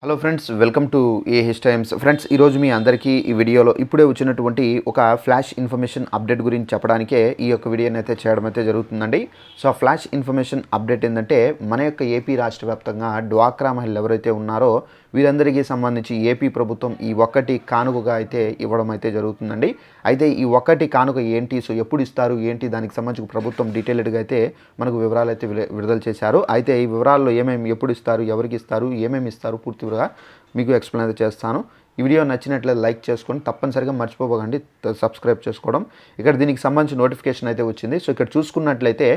Hello friends, welcome to AH times. Friends, ఈరోజు మీ అందరికీ ఈ వీడియోలో ఇప్పుడే వచ్చినటువంటి ఒక ఫ్లాష్ ఇన్ఫర్మేషన్ అప్డేట్ గురించి చెప్పడానికే ఈ యొక్క వీడియోని అయితే చేయడం అయితే జరుగుతుందండి. సో ఆ ఫ్లాష్ ఇన్ఫర్మేషన్ అప్డేట్ ఏంటంటే, మన యొక్క ఏపీ రాష్ట్ర వ్యాప్తంగా డ్వాక్రా మహిళలు ఎవరైతే ఉన్నారో వీరందరికీ సంబంధించి ఏపీ ప్రభుత్వం ఈ ఒక్కటి కానుకగా అయితే ఇవ్వడం అయితే జరుగుతుందండి. అయితే ఈ ఒక్కటి కానుక ఏంటి, సో ఎప్పుడు ఇస్తారు ఏంటి, దానికి సంబంధించి ప్రభుత్వం డీటెయిల్డ్గా అయితే మనకు వివరాలు అయితే విడుదల చేశారు. అయితే ఈ వివరాల్లో ఏమేమి ఎప్పుడు ఇస్తారు, ఎవరికి ఇస్తారు, ఏమేమి ఇస్తారు పూర్తిగా మీకు ఎక్స్ప్లెయిన్ అయితే చేస్తాను. ఈ వీడియో నచ్చినట్లయితే లైక్ చేసుకొని తప్పనిసరిగా మర్చిపోకండి సబ్స్క్రైబ్ చేసుకోవడం. ఇక్కడ దీనికి సంబంధించి నోటిఫికేషన్ అయితే వచ్చింది. సో ఇక్కడ చూసుకున్నట్లయితే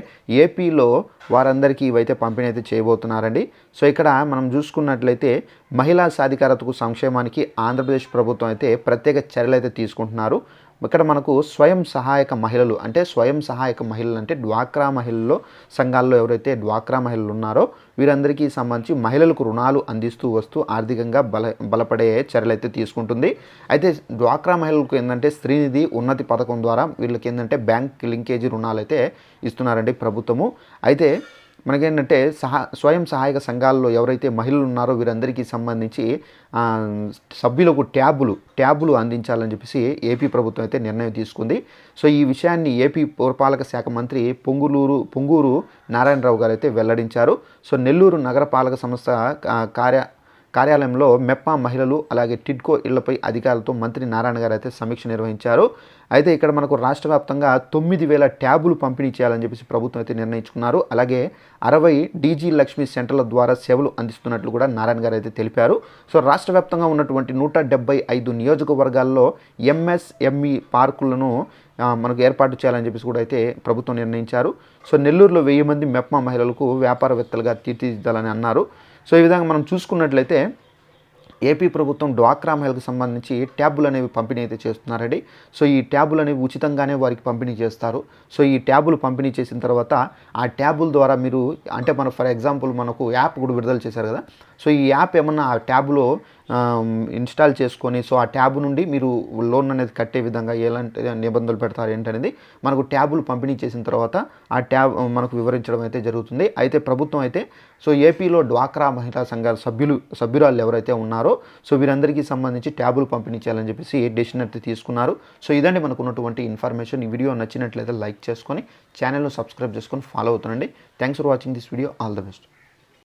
ఏపీలో వారందరికీ ఇవైతే పంపిణీ అయితే చేయబోతున్నారండి. సో ఇక్కడ మనం చూసుకున్నట్లయితే మహిళా సాధికారతకు సంక్షేమానికి ఆంధ్రప్రదేశ్ ప్రభుత్వం అయితే ప్రత్యేక చర్యలు అయితే తీసుకుంటున్నారు. ఇక్కడ మనకు స్వయం సహాయక మహిళలు అంటే డ్వాక్రా మహిళల్లో సంఘాల్లో ఎవరైతే డ్వాక్రా మహిళలు ఉన్నారో వీరందరికీ సంబంధించి మహిళలకు రుణాలు అందిస్తూ వస్తూ ఆర్థికంగా బలపడే చర్యలు అయితే తీసుకుంటుంది. అయితే డ్వాక్రా మహిళలకు ఏంటంటే శ్రీనిధి ఉన్నతి పథకం ద్వారా వీళ్ళకి ఏంటంటే బ్యాంక్ లింకేజీ రుణాలు అయితే ఇస్తున్నారండి ప్రభుత్వము. అయితే మనకేంటంటే స్వయం సహాయక సంఘాల్లో ఎవరైతే మహిళలు ఉన్నారో వీరందరికీ సంబంధించి సభ్యులకు ట్యాబులు అందించాలని చెప్పేసి ఏపీ ప్రభుత్వం అయితే నిర్ణయం తీసుకుంది. సో ఈ విషయాన్ని ఏపీ పురపాలక శాఖ మంత్రి పొంగూరు నారాయణరావు గారు అయితే వెల్లడించారు. సో నెల్లూరు నగరపాలక సంస్థ కార్యాలయంలో మెప్పా మహిళలు అలాగే టిడ్కో ఇళ్లపై అధికారులతో మంత్రి నారాయణ గారు అయితే సమీక్ష నిర్వహించారు. అయితే ఇక్కడ మనకు రాష్ట్ర వ్యాప్తంగా 9,000 ట్యాబులు పంపిణీ చేయాలని చెప్పేసి ప్రభుత్వం అయితే నిర్ణయించుకున్నారు. అలాగే 60 డీజీ లక్ష్మీ సెంటర్ల ద్వారా సేవలు అందిస్తున్నట్లు కూడా నారాయణ గారు అయితే తెలిపారు. సో రాష్ట్ర వ్యాప్తంగా ఉన్నటువంటి 175 నియోజకవర్గాల్లో ఎంఎస్ఎంఈ పార్కులను మనకు ఏర్పాటు చేయాలని చెప్పేసి కూడా అయితే ప్రభుత్వం నిర్ణయించారు. సో నెల్లూరులో 1000 మంది మెప్మా మహిళలకు వ్యాపారవేత్తలుగా తీర్చిదిద్దాలని అన్నారు. సో ఈ విధంగా మనం చూసుకున్నట్లయితే ఏపీ ప్రభుత్వం డ్వాక్రా మహిళలకు సంబంధించి ట్యాబులు అనేవి పంపిణీ అయితే చేస్తున్నారండి. సో ఈ ట్యాబులు అనేవి ఉచితంగానే వారికి పంపిణీ చేస్తారు. సో ఈ ట్యాబులు పంపిణీ చేసిన తర్వాత ఆ ట్యాబుల ద్వారా మీరు అంటే ఫర్ ఎగ్జాంపుల్ మనకు యాప్ కూడా విడుదల చేశారు కదా. సో ఈ యాప్ ఏమన్నా ఆ ట్యాబ్లో ఇన్స్టాల్ చేసుకొని సో ఆ ట్యాబ్ నుండి మీరు లోన్ అనేది కట్టే విధంగా ఎలాంటి నిబంధనలు పెడతారు ఏంటనేది మనకు ట్యాబులు పంపిణీ చేసిన తర్వాత ఆ ట్యాబ్ మనకు వివరించడం అయితే జరుగుతుంది. అయితే ప్రభుత్వం అయితే సో ఏపీలో డ్వాక్రా మహిళా సంఘాల సభ్యురాలు ఎవరైతే ఉన్నారో సో వీరందరికీ సంబంధించి ట్యాబులు పంపిణీ చేయాలని చెప్పేసి డెసిషన్ అయితే తీసుకున్నారు. సో ఇదండి మనకు ఉన్నటువంటి ఇన్ఫర్మేషన్. ఈ వీడియో నచ్చినట్లయితే లైక్ చేసుకొని ఛానల్ను సబ్స్క్రైబ్ చేసుకొని ఫాలో అవుతుండండి. Thanks for watching this video. All the best.